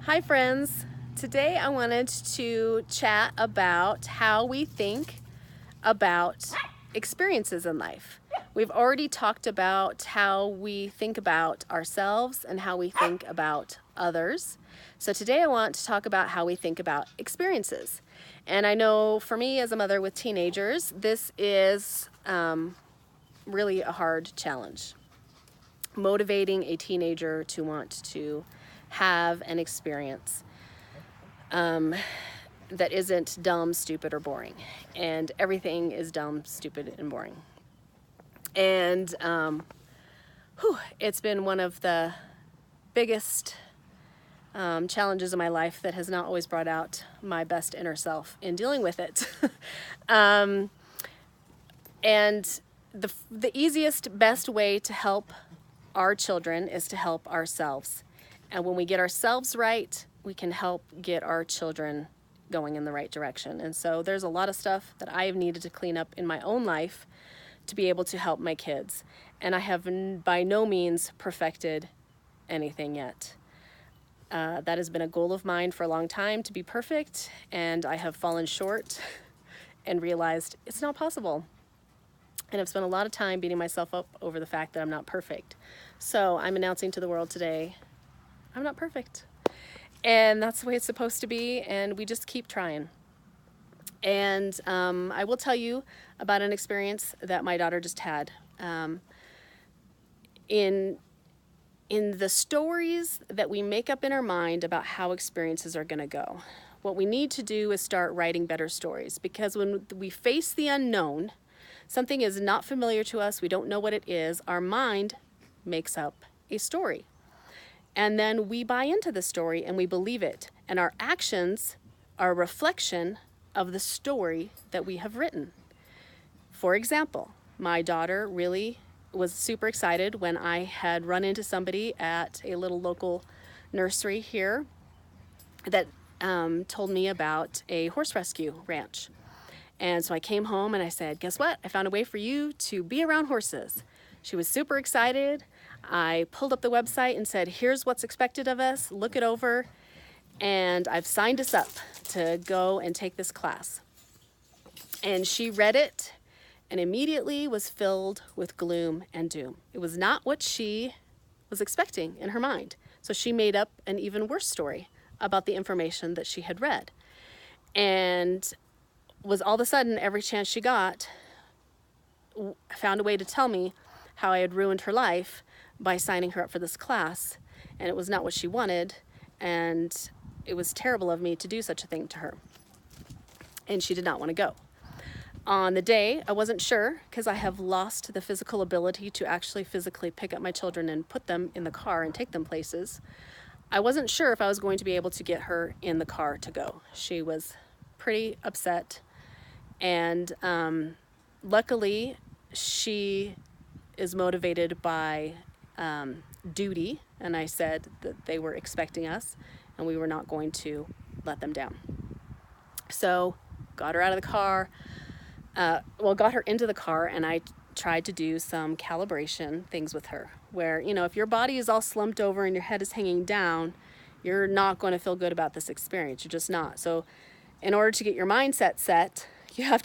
Hi friends, today I wanted to chat about how we think about experiences in life. We've already talked about how we think about ourselves and how we think about others. So today I want to talk about how we think about experiences. And I know for me as a mother with teenagers, this is really a hard challenge. Motivating a teenager to want to have an experience that isn't dumb, stupid, or boring. And everything is dumb, stupid, and boring. And it's been one of the biggest challenges of my life that has not always brought out my best inner self in dealing with it. And the easiest, best way to help our children is to help ourselves. And when we get ourselves right, we can help get our children going in the right direction. And so there's a lot of stuff that I have needed to clean up in my own life to be able to help my kids. And I have by no means perfected anything yet. That has been a goal of mine for a long time, to be perfect, and I have fallen short and realized it's not possible. And I've spent a lot of time beating myself up over the fact that I'm not perfect. So I'm announcing to the world today, I'm not perfect. And that's the way it's supposed to be, and we just keep trying. And I will tell you about an experience that my daughter just had. In the stories that we make up in our mind about how experiences are going to go, what we need to do is start writing better stories, because when we face the unknown, something is not familiar to us, we don't know what it is, our mind makes up a story. And then we buy into the story and we believe it. And our actions are a reflection of the story that we have written. For example, my daughter really was super excited when I had run into somebody at a little local nursery here that told me about a horse rescue ranch. And so I came home and I said, guess what? I found a way for you to be around horses. She was super excited. I pulled up the website and said, here's what's expected of us. Look it over. And I've signed us up to go and take this class. And she read it and immediately was filled with gloom and doom. It was not what she was expecting in her mind. So she made up an even worse story about the information that she had read. And was all of a sudden, every chance she got, found a way to tell me how I had ruined her life by signing her up for this class. And it was not what she wanted, and it was terrible of me to do such a thing to her. And she did not want to go. On the day, I wasn't sure, because I have lost the physical ability to actually physically pick up my children and put them in the car and take them places. I wasn't sure if I was going to be able to get her in the car to go. She was pretty upset. And luckily, she is motivated by duty, and I said that they were expecting us, and we were not going to let them down. So, got her out of the car, got her into the car, and I tried to do some calibration things with her, where, if your body is all slumped over and your head is hanging down, you're not going to feel good about this experience. You're just not. So, in order to get your mindset set, you have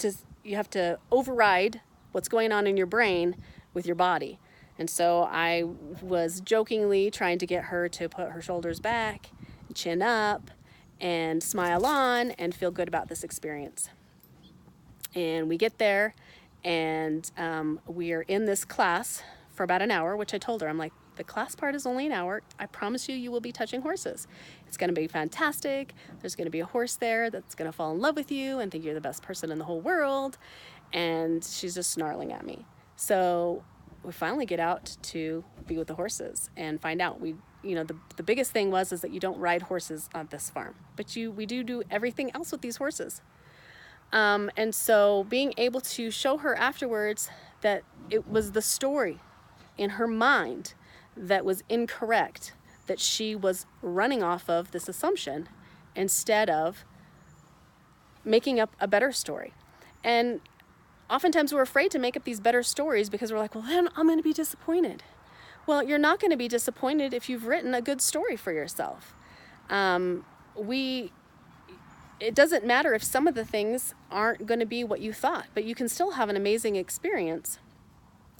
to override what's going on in your brain with your body. And so I was jokingly trying to get her to put her shoulders back, chin up, and smile on and feel good about this experience. And we get there, and we are in this class for about an hour, which I told her, I'm like, the class part is only an hour. I promise you will be touching horses. It's going to be fantastic. There's going to be a horse there that's going to fall in love with you and think you're the best person in the whole world. And she's just snarling at me. So we finally get out to be with the horses and find out. The biggest thing is that you don't ride horses on this farm, but we do everything else with these horses. And so being able to show her afterwards that it was the story in her mind that was incorrect, that she was running off of this assumption instead of making up a better story. And oftentimes we're afraid to make up these better stories because we're like, well, then I'm going to be disappointed. Well, you're not going to be disappointed if you've written a good story for yourself. It doesn't matter if some of the things aren't going to be what you thought, but you can still have an amazing experience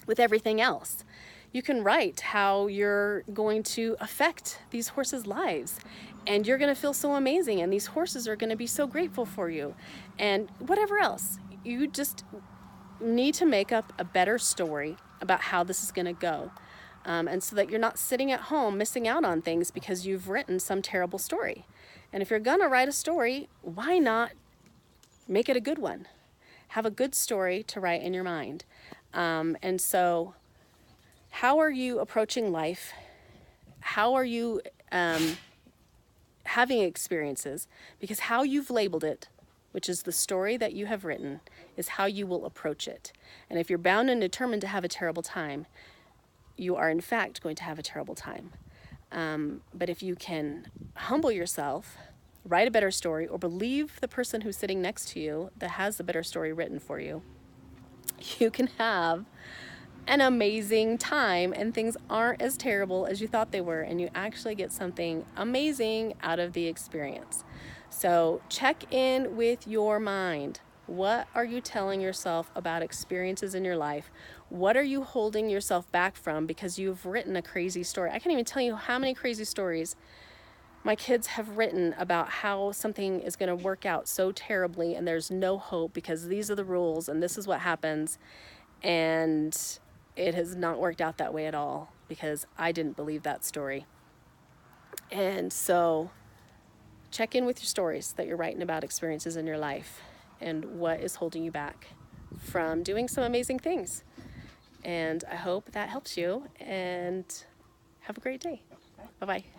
with everything else. You can write how you're going to affect these horses' lives, and you're going to feel so amazing, and these horses are going to be so grateful for you, and whatever else. You just need to make up a better story about how this is going to go. And so that you're not sitting at home missing out on things because you've written some terrible story. And if you're going to write a story, why not make it a good one? Have a good story to write in your mind. And so how are you approaching life? How are you having experiences? Because how you've labeled it, which is the story that you have written, is how you will approach it. And if you're bound and determined to have a terrible time, you are in fact going to have a terrible time. But if you can humble yourself, write a better story, or believe the person who's sitting next to you that has the better story written for you, you can have an amazing time, and things aren't as terrible as you thought they were, and you actually get something amazing out of the experience. So check in with your mind. What are you telling yourself about experiences in your life? What are you holding yourself back from because you've written a crazy story? I can't even tell you how many crazy stories my kids have written about how something is going to work out so terribly and there's no hope because these are the rules and this is what happens. And it has not worked out that way at all because I didn't believe that story. And so check in with your stories that you're writing about experiences in your life and what is holding you back from doing some amazing things. And I hope that helps you, and have a great day. Bye-bye.